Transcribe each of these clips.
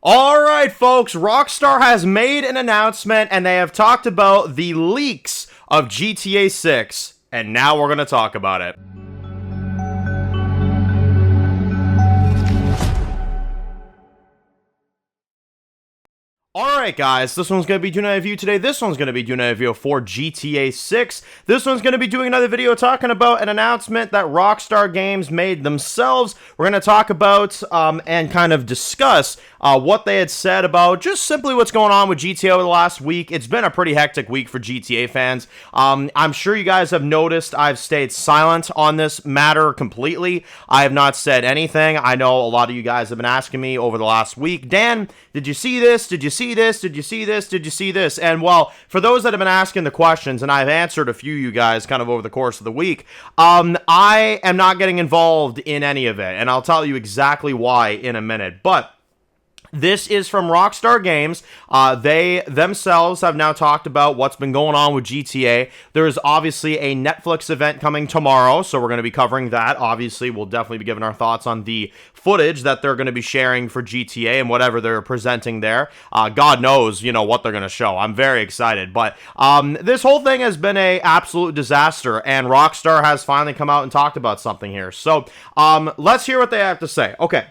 Alright folks, Rockstar has made an announcement and they have talked about the leaks of GTA 6, and now we're going to talk about it. Alright guys, this one's going to be doing a review today, this one's going to be doing a review for GTA 6, this one's going to be doing another video talking about an announcement that Rockstar Games made themselves. We're going to talk about and kind of discuss what they had said about just simply what's going on with GTA over the last week. It's been a pretty hectic week for GTA fans. I'm sure you guys have noticed I've stayed silent on this matter completely. I have not said anything. I know a lot of you guys have been asking me over the last week, Dan, did you see this? Did you see this? Did you see this? Did you see this? And well, for those that have been asking the questions, and I've answered a few of you guys kind of over the course of the week, I am not getting involved in any of it, and I'll tell you exactly why in a minute. But this is from Rockstar Games. They themselves have now talked about what's been going on with GTA. There is obviously a Netflix event coming tomorrow, so we're going to be covering that. Obviously, we'll definitely be giving our thoughts on the footage that they're going to be sharing for GTA and whatever they're presenting there. God knows, you know, what they're going to show. I'm very excited. But this whole thing has been an absolute disaster, and Rockstar has finally come out and talked about something here. So let's hear what they have to say. Okay,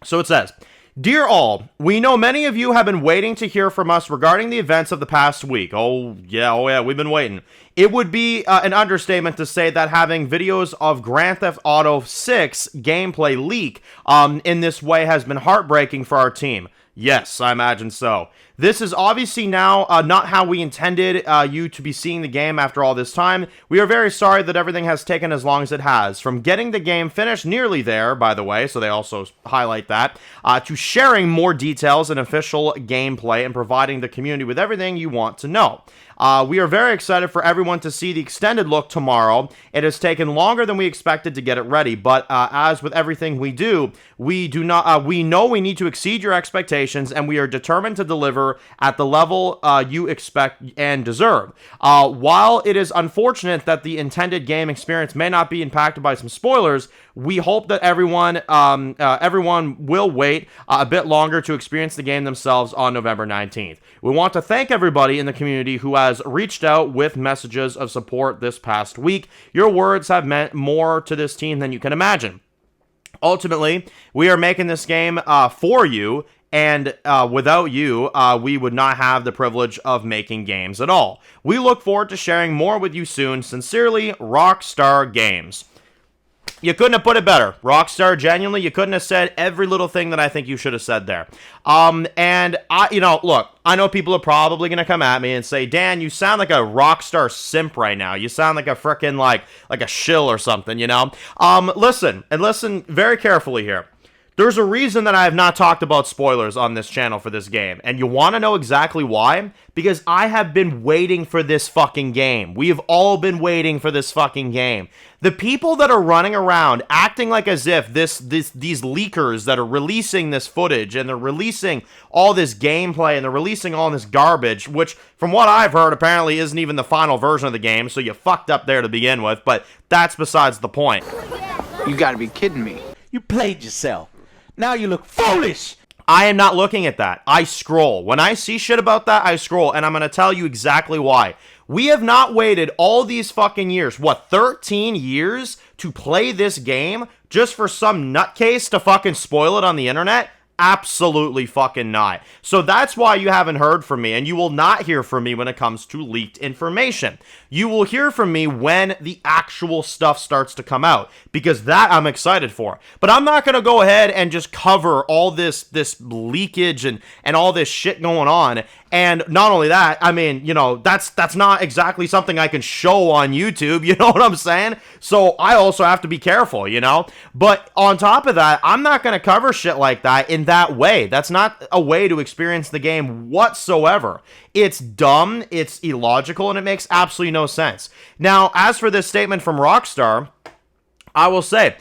so it says, "Dear all, we know many of you have been waiting to hear from us regarding the events of the past week." Oh yeah, we've been waiting. "It would be an understatement to say that having videos of Grand Theft Auto 6 gameplay leak in this way has been heartbreaking for our team." Yes, I imagine so. "This is obviously now not how we intended you to be seeing the game after all this time. We are very sorry that everything has taken as long as it has. From getting the game finished, nearly there, by the way," so they also highlight that, "to sharing more details and official gameplay and providing the community with everything you want to know. We are very excited for everyone to see the extended look tomorrow. It has taken longer than we expected to get it ready, but as with everything we do, we know we need to exceed your expectations, and we are determined to deliver at the level you expect and deserve. While it is unfortunate that the intended game experience may not be impacted by some spoilers, we hope that everyone will wait a bit longer to experience the game themselves on November 19th. We want to thank everybody in the community who has reached out with messages of support this past week. Your words have meant more to this team than you can imagine. Ultimately, we are making this game for you, and without you, we would not have the privilege of making games at all. We look forward to sharing more with you soon. Sincerely, Rockstar Games." You couldn't have put it better. Rockstar, genuinely, you couldn't have said every little thing that I think you should have said there. And look, I know people are probably going to come at me and say, "Dan, you sound like a Rockstar simp right now. You sound like a frickin' like a shill or something, you know?" Listen very carefully here. There's a reason that I have not talked about spoilers on this channel for this game, and you want to know exactly why? Because I have been waiting for this fucking game. We have all been waiting for this fucking game. The people that are running around acting like as if these leakers that are releasing this footage and they're releasing all this gameplay and they're releasing all this garbage, which from what I've heard apparently isn't even the final version of the game, so you fucked up there to begin with, but that's besides the point. You gotta be kidding me. You played yourself. Now you look foolish. I am not looking at that. I scroll. When I see shit about that, I scroll, and I'm going to tell you exactly why. We have not waited all these fucking years, 13 years to play this game just for some nutcase to fucking spoil it on the internet? Absolutely fucking not. So that's why you haven't heard from me, and you will not hear from me when it comes to leaked information. You will hear from me when the actual stuff starts to come out, because that I'm excited for. But I'm not going to go ahead and just cover all this leakage and all this shit going on. And not only that, I mean, you know, that's not exactly something I can show on YouTube, you know what I'm saying? So I also have to be careful, you know? But on top of that, I'm not going to cover shit like that in that way. That's not a way to experience the game whatsoever. It's dumb, it's illogical, and it makes absolutely no sense. Now, as for this statement from Rockstar, I will say,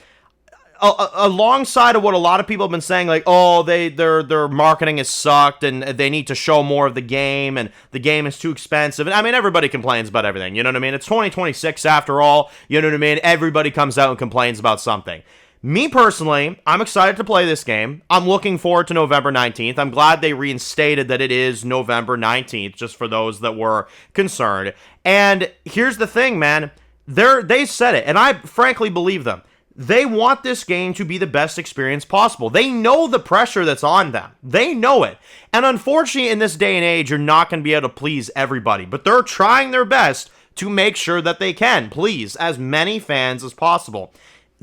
alongside of what a lot of people have been saying, like, oh, their marketing has sucked and they need to show more of the game and the game is too expensive. And I mean, everybody complains about everything, you know what I mean? It's 2026 after all, you know what I mean? Everybody comes out and complains about something. Me personally, I'm excited to play this game. I'm looking forward to November 19th. I'm glad they reinstated that it is November 19th, just for those that were concerned. And here's the thing, man. They said it, and I frankly believe them. They want this game to be the best experience possible. They know the pressure that's on them. They know it. And unfortunately, in this day and age, you're not going to be able to please everybody. But they're trying their best to make sure that they can please as many fans as possible.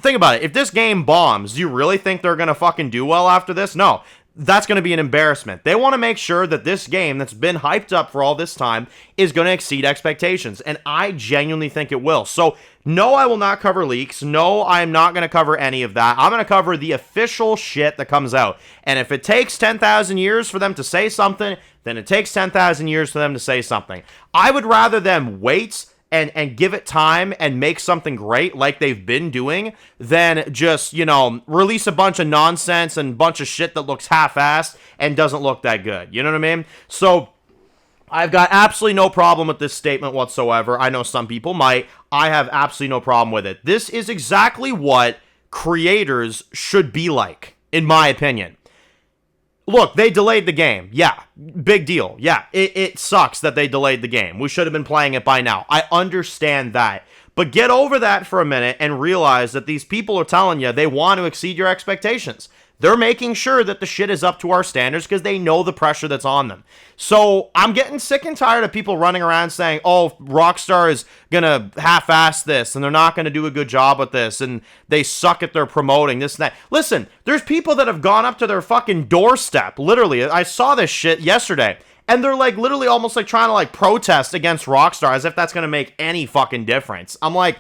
Think about it. If this game bombs, do you really think they're going to fucking do well after this? No. That's going to be an embarrassment. They want to make sure that this game that's been hyped up for all this time is going to exceed expectations, and I genuinely think it will. So, no, I will not cover leaks. No, I'm not going to cover any of that. I'm going to cover the official shit that comes out. And if it takes 10,000 years for them to say something, then it takes 10,000 years for them to say something. I would rather them wait and give it time and make something great like they've been doing than just, release a bunch of nonsense and bunch of shit that looks half-assed and doesn't look that good. You know what I mean? So I've got absolutely no problem with this statement whatsoever. I know some people might. I have absolutely no problem with it. This is exactly what creators should be like, in my opinion. Look, they delayed the game. Yeah, big deal. Yeah, it sucks that they delayed the game. We should have been playing it by now. I understand that. But get over that for a minute and realize that these people are telling you they want to exceed your expectations. They're making sure that the shit is up to our standards because they know the pressure that's on them. So I'm getting sick and tired of people running around saying, oh, Rockstar is going to half-ass this and they're not going to do a good job with this and they suck at their promoting this and that. Listen, there's people that have gone up to their fucking doorstep. Literally, I saw this shit yesterday. And they're like literally almost like trying to like protest against Rockstar as if that's going to make any fucking difference. I'm like,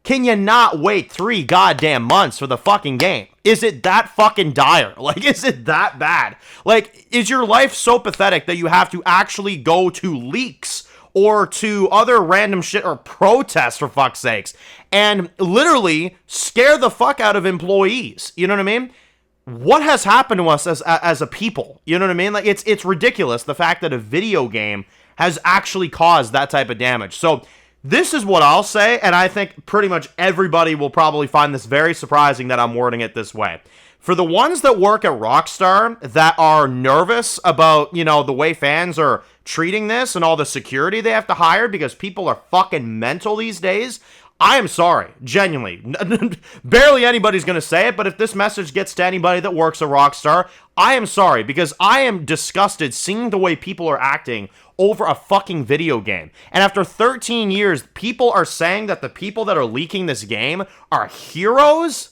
can you not wait 3 goddamn months for the fucking game? Is it that fucking dire? Like, is it that bad? Like, is your life so pathetic that you have to actually go to leaks or to other random shit or protests, for fuck's sakes, and literally scare the fuck out of employees? You know what I mean? What has happened to us as a people? You know what I mean? Like, it's ridiculous, the fact that a video game has actually caused that type of damage. So this is what I'll say, and I think pretty much everybody will probably find this very surprising that I'm wording it this way. For the ones that work at Rockstar that are nervous about, the way fans are treating this and all the security they have to hire because people are fucking mental these days, I am sorry, genuinely. Barely anybody's going to say it, but if this message gets to anybody that works at Rockstar, I am sorry because I am disgusted seeing the way people are acting over a fucking video game. And after 13 years, people are saying that the people that are leaking this game are heroes?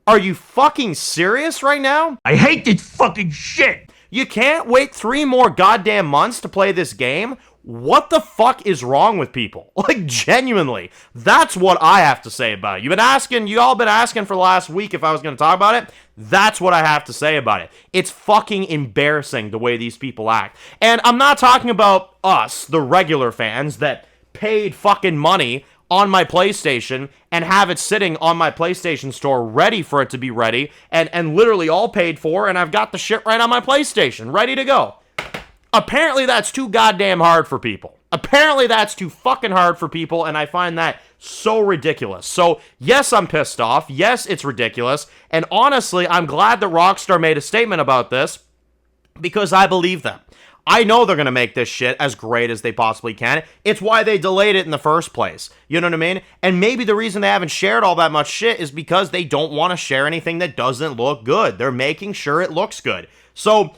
Are you fucking serious right now? I hate this fucking shit. You can't wait 3 more goddamn months to play this game? What the fuck is wrong with people? Like, genuinely. That's what I have to say about it. You all been asking for the last week if I was going to talk about it. That's what I have to say about it. It's fucking embarrassing the way these people act. And I'm not talking about us, the regular fans, that paid fucking money on my PlayStation and have it sitting on my PlayStation store ready for it to be ready and literally all paid for, and I've got the shit right on my PlayStation, ready to go. Apparently that's too goddamn hard for people. Apparently that's too fucking hard for people, and I find that so ridiculous. So, yes, I'm pissed off. Yes, it's ridiculous. And honestly, I'm glad that Rockstar made a statement about this because I believe them. I know they're going to make this shit as great as they possibly can. It's why they delayed it in the first place. You know what I mean? And maybe the reason they haven't shared all that much shit is because they don't want to share anything that doesn't look good. They're making sure it looks good. So,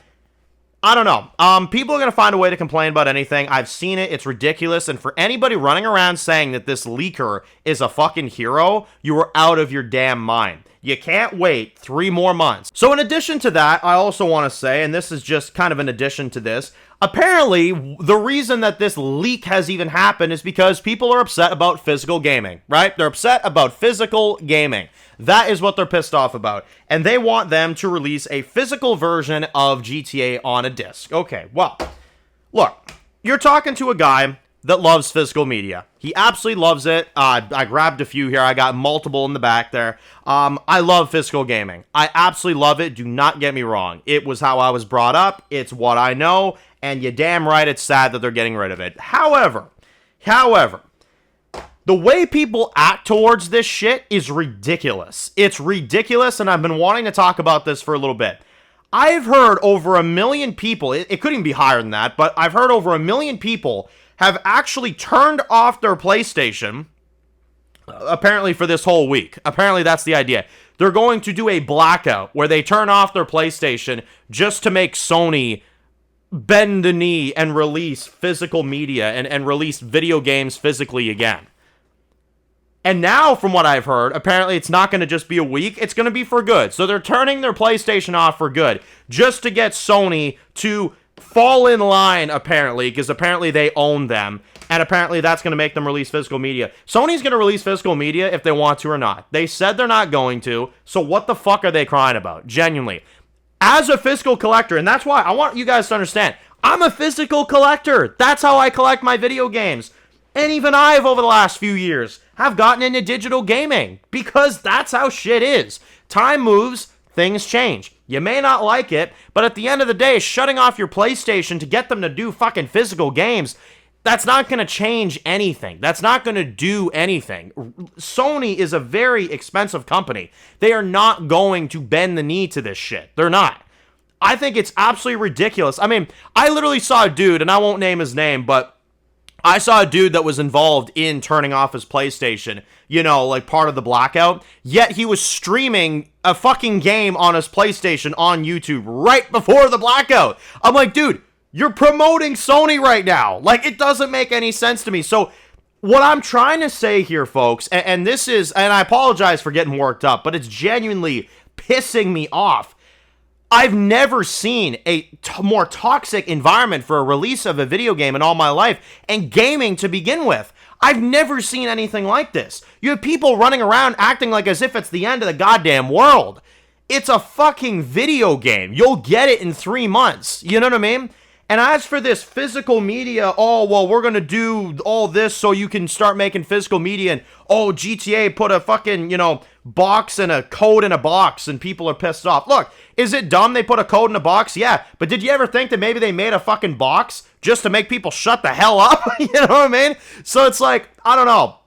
I don't know. People are going to find a way to complain about anything. I've seen it. It's ridiculous. And for anybody running around saying that this leaker is a fucking hero, you are out of your damn mind. You can't wait 3 more months. So in addition to that, I also want to say, and this is just kind of an addition to this, apparently the reason that this leak has even happened is because people are upset about physical gaming, right? They're upset about physical gaming. That is what they're pissed off about. And they want them to release a physical version of GTA on a disc. Okay, well, look, you're talking to a guy that loves physical media. He absolutely loves it. I grabbed a few here. I got multiple in the back there. I love physical gaming. I absolutely love it. Do not get me wrong. It was how I was brought up. It's what I know. And you're damn right it's sad that they're getting rid of it. However, The way people act towards this shit is ridiculous. It's ridiculous, and I've been wanting to talk about this for a little bit. I've heard over 1 million people, it could even be higher than that, but I've heard over 1 million people have actually turned off their PlayStation, apparently for this whole week. Apparently that's the idea. They're going to do a blackout where they turn off their PlayStation just to make Sony bend the knee and release physical media and release video games physically again. And now, from what I've heard, apparently it's not going to just be a week, it's going to be for good. So they're turning their PlayStation off for good, just to get Sony to fall in line, apparently, because apparently they own them, and apparently that's going to make them release physical media. Sony's going to release physical media if they want to or not. They said they're not going to, so what the fuck are they crying about? Genuinely. As a physical collector, and that's why I want you guys to understand, I'm a physical collector. That's how I collect my video games. And even I've, over the last few years, have gotten into digital gaming because that's how shit is. Time moves, things change. You may not like it, but at the end of the day, shutting off your PlayStation to get them to do fucking physical games, that's not going to change anything. That's not going to do anything. Sony is a very expensive company. They are not going to bend the knee to this shit. They're not. I think it's absolutely ridiculous. I mean, I literally saw a dude, and I won't name his name, but I saw a dude that was involved in turning off his PlayStation, you know, like part of the blackout, yet he was streaming a fucking game on his PlayStation on YouTube right before the blackout. I'm like, dude, you're promoting Sony right now. Like, it doesn't make any sense to me. So what I'm trying to say here, folks, and this is, and I apologize for getting worked up, but it's genuinely pissing me off. I've never seen a more toxic environment for a release of a video game in all my life, and gaming to begin with. I've never seen anything like this. You have people running around acting like as if it's the end of the goddamn world. It's a fucking video game. You'll get it in 3 months. You know what I mean? And as for this physical media, oh, well, we're going to do all this so you can start making physical media, and, oh, GTA put a fucking, you know, box and a code in a box, and people are pissed off. Look, is it dumb they put a code in a box? Yeah, but did you ever think that maybe they made a fucking box just to make people shut the hell up? You know what I mean? So it's like, I don't know.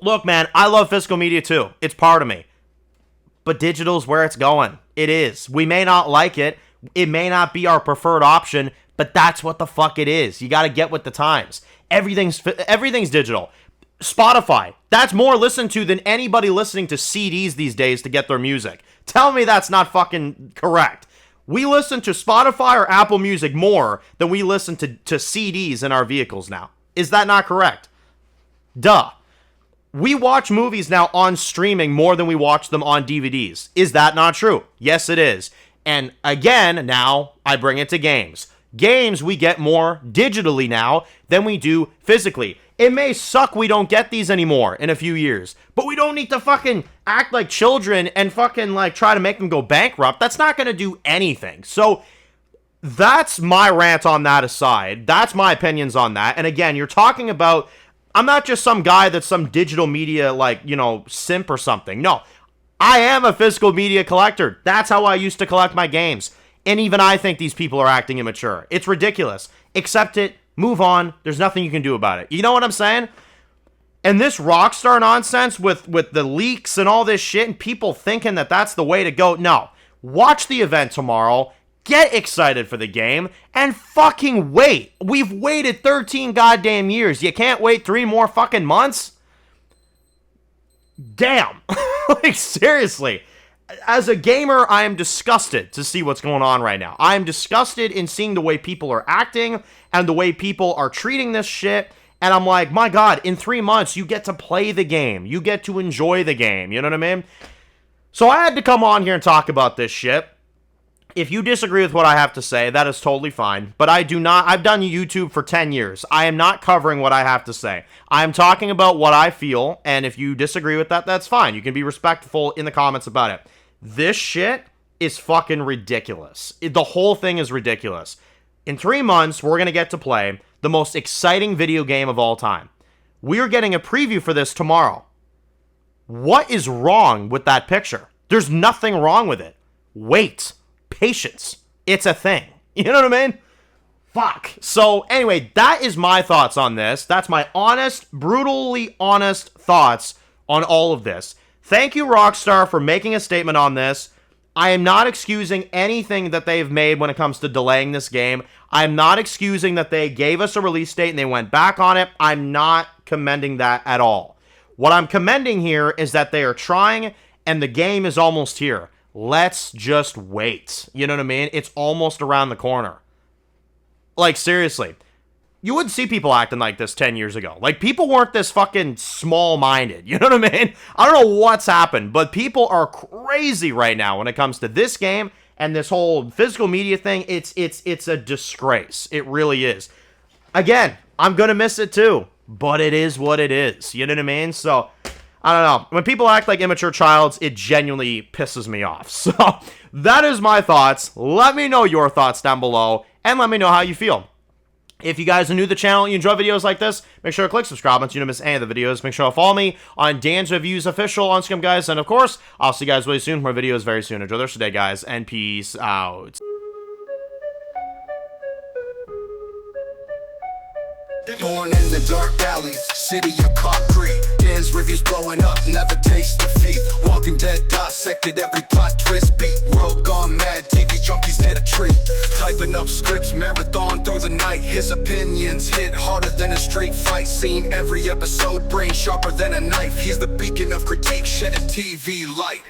Look, man, I love physical media too. It's part of me. But digital's where it's going. It is. We may not like it. It may not be our preferred option, but that's what the fuck it is. You got to get with the times. Everything's digital. Spotify, that's more listened to than anybody listening to CDs these days to get their music. Tell me that's not fucking correct. We listen to Spotify or Apple Music more than we listen to CDs in our vehicles now. Is that not correct? Duh. We watch movies now on streaming more than we watch them on DVDs. Is that not true? Yes, it is. And again, now I bring it to games. Games we get more digitally now than we do physically. It may suck we don't get these anymore in a few years, but we don't need to fucking act like children and fucking like try to make them go bankrupt. That's not going to do anything. So that's my rant on that aside. That's my opinions on that. And again, you're talking about, I'm not just some guy that's some digital media, like, you know, simp or something. No, I am a physical media collector. That's how I used to collect my games. And even I think these people are acting immature. It's ridiculous. Accept it. Move on. There's nothing you can do about it. You know what I'm saying? And this Rockstar nonsense with the leaks and all this shit and people thinking that that's the way to go. No. Watch the event tomorrow. Get excited for the game. And fucking wait. We've waited 13 goddamn years. You can't wait 3 more fucking months? Damn. Like, seriously. As a gamer, I am disgusted to see what's going on right now. I am disgusted in seeing the way people are acting and the way people are treating this shit. And I'm like, my God, in 3 months, you get to play the game. You get to enjoy the game. You know what I mean? So I had to come on here and talk about this shit. If you disagree with what I have to say, that is totally fine. But I do not, I've done YouTube for 10 years. I am not covering what I have to say. I am talking about what I feel. And if you disagree with that, that's fine. You can be respectful in the comments about it. This shit is fucking ridiculous. The whole thing is ridiculous. In 3 months, we're going to get to play the most exciting video game of all time. We are getting a preview for this tomorrow. What is wrong with that picture? There's nothing wrong with it. Wait. Patience. It's a thing. You know what I mean? fuck. So anyway, that is my thoughts on this. That's my honest, brutally honest thoughts on all of this. Thank you, Rockstar, for making a statement on this. I am not excusing anything that they've made when it comes to delaying this game. I'm not excusing that they gave us a release date and they went back on it. I'm not commending that at all. What I'm commending here is that they are trying and the game is almost here. Let's just wait. You know what I mean? It's almost around the corner. Like, seriously. You wouldn't see people acting like this 10 years ago. Like, people weren't this fucking small-minded. You know what I mean? I don't know what's happened, but people are crazy right now when it comes to this game and this whole physical media thing. It's a disgrace. It really is. Again, I'm gonna miss it too, but it is what it is. You know what I mean? So, I don't know. When people act like immature childs, it genuinely pisses me off. So, that is my thoughts. Let me know your thoughts down below, and let me know how you feel. If you guys are new to the channel, you enjoy videos like this, make sure to click subscribe so you don't miss any of the videos. Make sure to follow me on Dan's Reviews Official on Instagram, guys. And of course, I'll see you guys really soon. More videos very soon. Enjoy the rest of the day, guys, and peace out. Born in the dark alleys, city of concrete. Dan's reviews blowing up, never taste defeat. Walking Dead dissected every plot twist beat. World gone mad, TV junkies hit a treat. Typing up scripts, marathon through the night. His opinions hit harder than a street fight scene. Every episode, brain sharper than a knife. He's the beacon of critique, shedding TV light.